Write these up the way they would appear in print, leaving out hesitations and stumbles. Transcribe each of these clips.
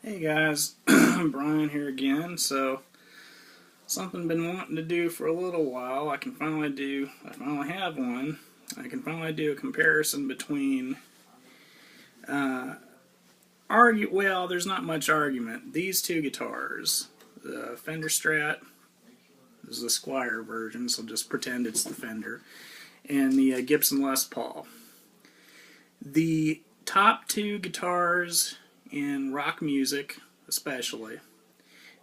Hey guys, Brian here again. So, something I've been wanting to do for a little while. I finally have one. I can finally do a comparison between, well, there's not much argument. These two guitars, the Fender Strat, this is the Squier version, so just pretend it's the Fender, and the Gibson Les Paul. The top two guitars in rock music, especially,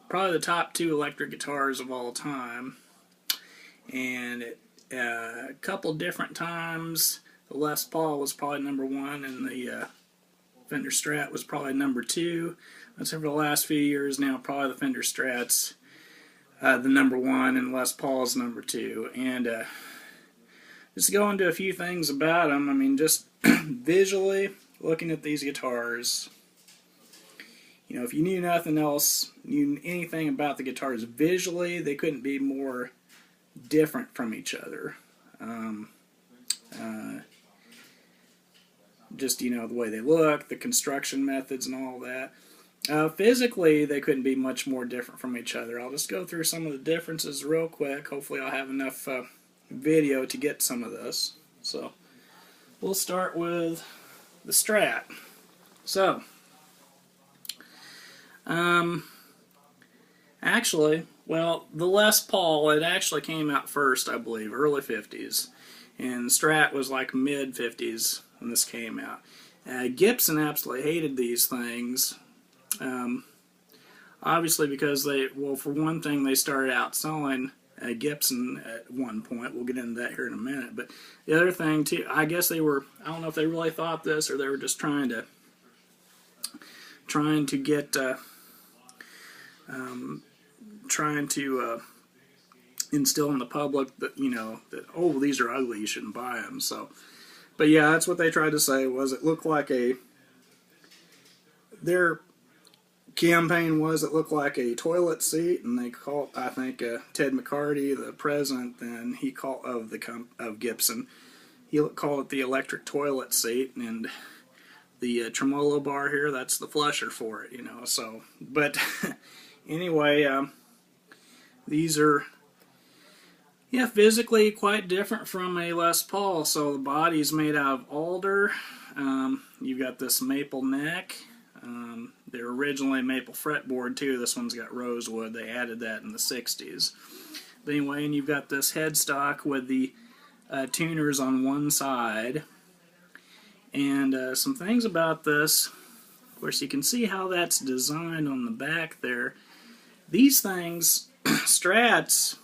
probably the top two electric guitars of all time, and a couple different times the Les Paul was probably number one and the Fender Strat was probably number two. That's over the last few years now, probably the Fender Strat's the number one and Les Paul's number two. And just to go into a few things about them, I mean, just visually looking at these guitars, you know, if you knew nothing else, knew anything about the guitars visually, they couldn't be more different from each other. Just, you know, the way they look, the construction methods and all that. Physically, they couldn't be much more different from each other. I'll just go through some of the differences real quick. Hopefully I'll have enough video to get some of this. So, we'll start with the Strat. So, actually, well, the Les Paul, it actually came out first, I believe, early 50s. And the Strat was like mid-50s when this came out. Gibson absolutely hated these things. Obviously because well, for one thing, they started out selling Gibson at one point. We'll get into that here in a minute. But the other thing, too, I guess I don't know if they really thought this or they were just trying to get instill in the public that, you know, that, oh, these are ugly, you shouldn't buy them. So, but yeah, that's what they tried to say, was it looked like their campaign was it looked like a toilet seat, and they called, I think, Ted McCarty, the president, then he called of Gibson, he called it the electric toilet seat, and the tremolo bar here, that's the flusher for it, you know. So, but anyway, these are, yeah, physically quite different from a Les Paul. So the body's made out of alder. You've got this maple neck. They're originally maple fretboard too. This one's got rosewood. They added that in the 60s. But anyway, and you've got this headstock with the tuners on one side. And some things about this, of course, you can see how that's designed on the back there. These things, Strats,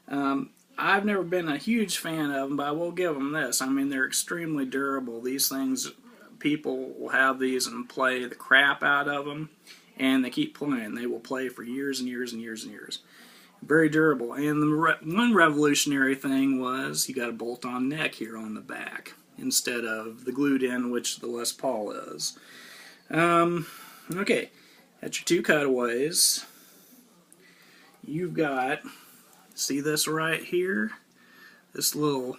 I've never been a huge fan of them, but I will give them this. I mean, they're extremely durable. These things, people will have these and play the crap out of them, and they keep playing. They will play for years and years and years and years. Very durable. And the one revolutionary thing was you got a bolt-on neck here on the back instead of the glued in, which the Les Paul is. Okay, that's your two cutaways. You've got, see this right here? This little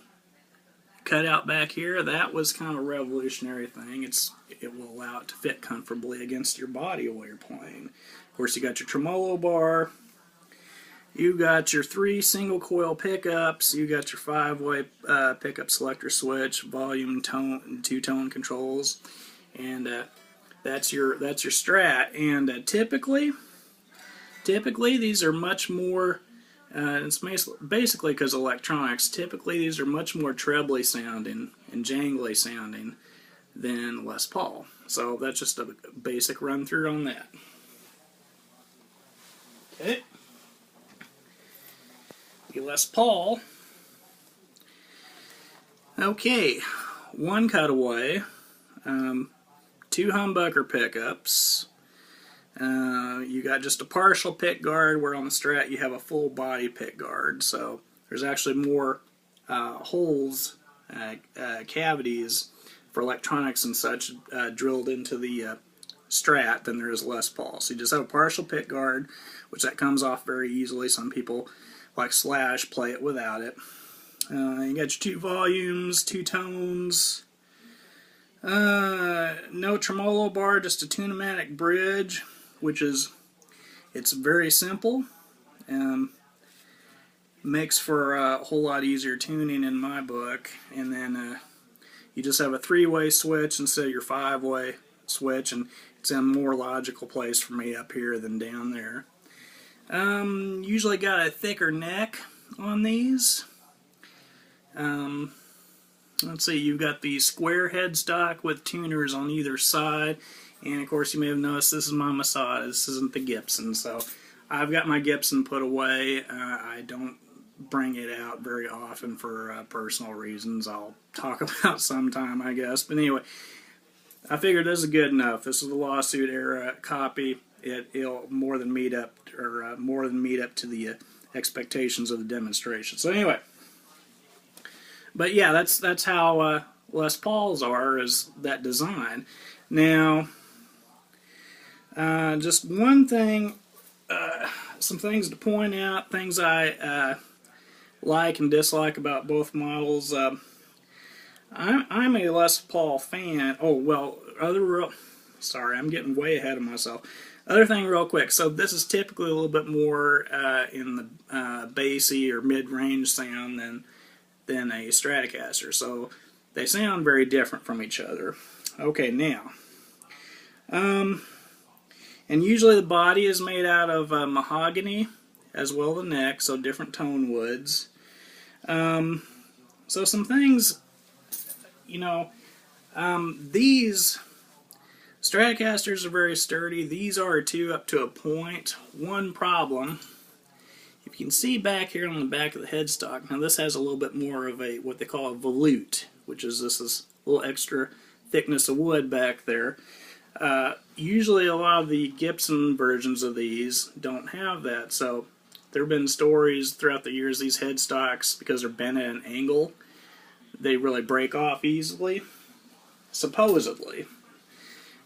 cutout back here, that was kind of a revolutionary thing. It will allow it to fit comfortably against your body while you're playing. Of course, you got your tremolo bar. You got your 3 single coil pickups. You got your 5-way pickup selector switch, volume, tone, and 2-tone controls, and that's your Strat. And typically these are much more. It's basically because of electronics. Typically, these are much more trebly sounding and jangly sounding than Les Paul. So that's just a basic run through on that. Okay. The Les Paul. Okay, one cutaway, 2 humbucker pickups. You got just a partial pick guard, where on the Strat you have a full body pick guard. So there's actually more holes, cavities for electronics and such drilled into the Strat than there is Les Paul. So you just have a partial pick guard, which that comes off very easily. Some people, like Slash, play it without it. You got your 2 volumes, 2 tones, No tremolo bar, just a tune-o-matic bridge, which is, it's very simple. Makes for a whole lot easier tuning in my book. And then you just have a 3-way switch instead of your 5-way switch, and it's in a more logical place for me up here than down there. Usually got a thicker neck on these. Let's see, you've got the square headstock with tuners on either side, and of course you may have noticed this is my Masada, this isn't the Gibson, so I've got my Gibson put away. I don't bring it out very often for personal reasons I'll talk about sometime, I guess, but anyway, I figured this is good enough. This is the lawsuit era copy. It'll more than meet up to the expectations of the demonstration. So anyway, but yeah, that's how Les Pauls are, is that design. Now, just one thing, some things to point out, things I like and dislike about both models. I'm a Les Paul fan. Oh well, sorry, I'm getting way ahead of myself. Other thing real quick, so this is typically a little bit more in the bassy or mid-range sound than a Stratocaster, so they sound very different from each other. Okay, now, and usually the body is made out of mahogany, as well as the neck, so different tone woods. So some things, you know, these Stratocasters are very sturdy. These are too, up to a point. One problem, if you can see back here on the back of the headstock, now this has a little bit more of a, what they call a volute, which is this is a little extra thickness of wood back there. Usually a lot of the Gibson versions of these don't have that, so there have been stories throughout the years these headstocks, because they're bent at an angle, they really break off easily, supposedly.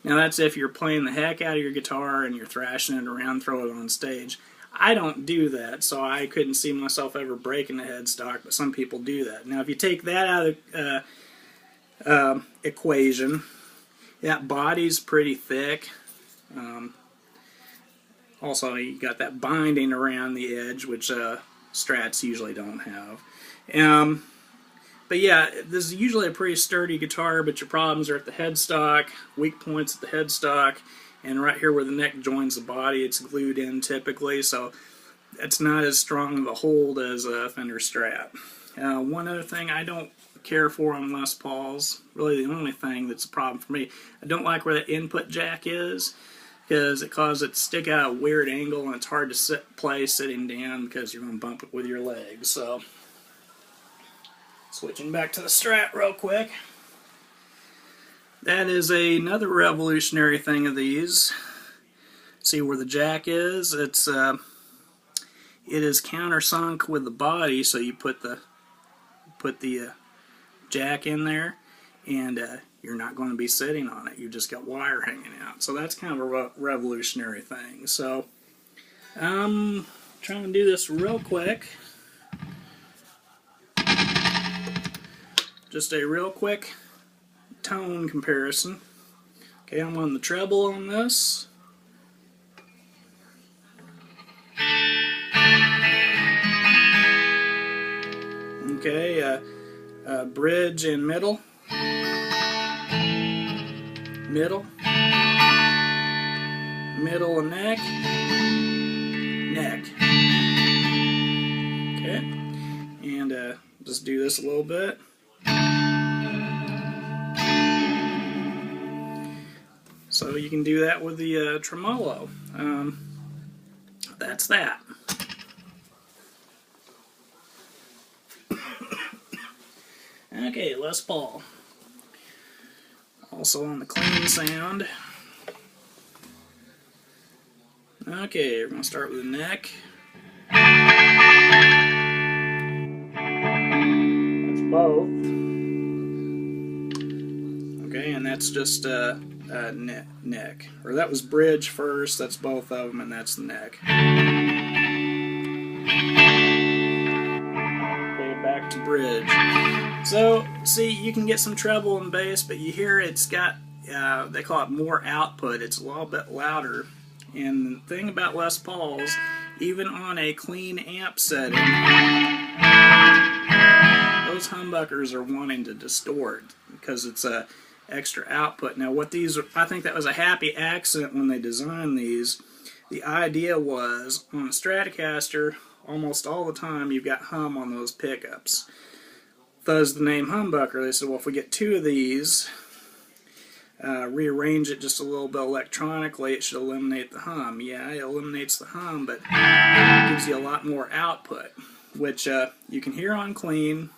Now that's if you're playing the heck out of your guitar and you're thrashing it around, throw it on stage. I don't do that, so I couldn't see myself ever breaking the headstock, but some people do that. Now if you take that out of the equation, that body's pretty thick. Also, you got that binding around the edge, which Strats usually don't have. But yeah, this is usually a pretty sturdy guitar, but your problems are at the headstock, weak points at the headstock, and right here where the neck joins the body, it's glued in typically, so it's not as strong of a hold as a Fender Strat. One other thing I don't care for on Les Pauls, really the only thing that's a problem for me, I don't like where that input jack is, because it causes it to stick out a weird angle, and it's hard to play sitting down because you're going to bump it with your legs. So, switching back to the Strat real quick. That is another revolutionary thing of these. See where the jack is? It is countersunk with the body, so you put the jack in there, and you're not going to be sitting on it. You just got wire hanging out. So that's kind of a revolutionary thing. So I'm trying to do this real quick. Just a real quick tone comparison. Okay, I'm on the treble on this. Okay, bridge and middle. Middle and neck, okay, and just do this a little bit. So you can do that with the tremolo. That's that. Okay, Les Paul. Also on the clean sound. Okay, we're going to start with the neck. That's both. Okay, and that's just neck. Or that was bridge first, that's both of them, and that's the neck. Okay, back to bridge. So, see, you can get some treble and bass, but you hear it's got, they call it more output. It's a little bit louder. And the thing about Les Pauls, even on a clean amp setting, those humbuckers are wanting to distort because it's a extra output. Now, what these are, I think that was a happy accident when they designed these. The idea was, on a Stratocaster, almost all the time you've got hum on those pickups. Thus the name humbucker. They said, well, if we get two of these, rearrange it just a little bit electronically, it should eliminate the hum. Yeah, it eliminates the hum, but it gives you a lot more output, which you can hear on clean.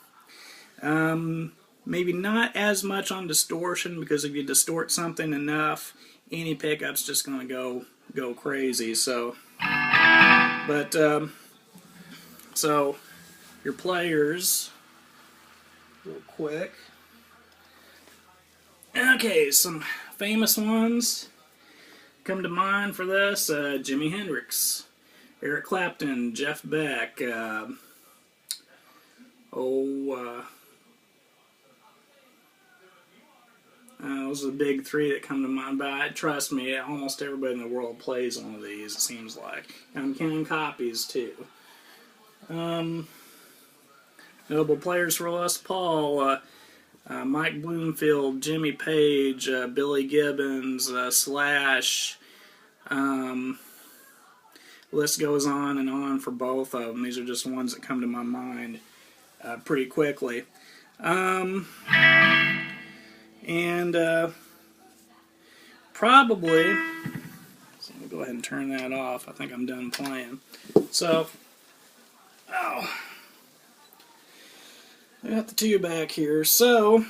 Maybe not as much on distortion, because if you distort something enough, any pickup's just going to go crazy. So, but so your players, real quick. Okay, some famous ones come to mind for this: Jimi Hendrix, Eric Clapton, Jeff Beck. Those are the big three that come to mind. But trust me, almost everybody in the world plays one of these, it seems like. And I'm counting copies too. Notable players for Les Paul: Mike Bloomfield, Jimmy Page, Billy Gibbons, Slash. List goes on and on for both of them. These are just ones that come to my mind pretty quickly. Probably, so I'm going to go ahead and turn that off. I think I'm done playing. So, I got the two back here. So,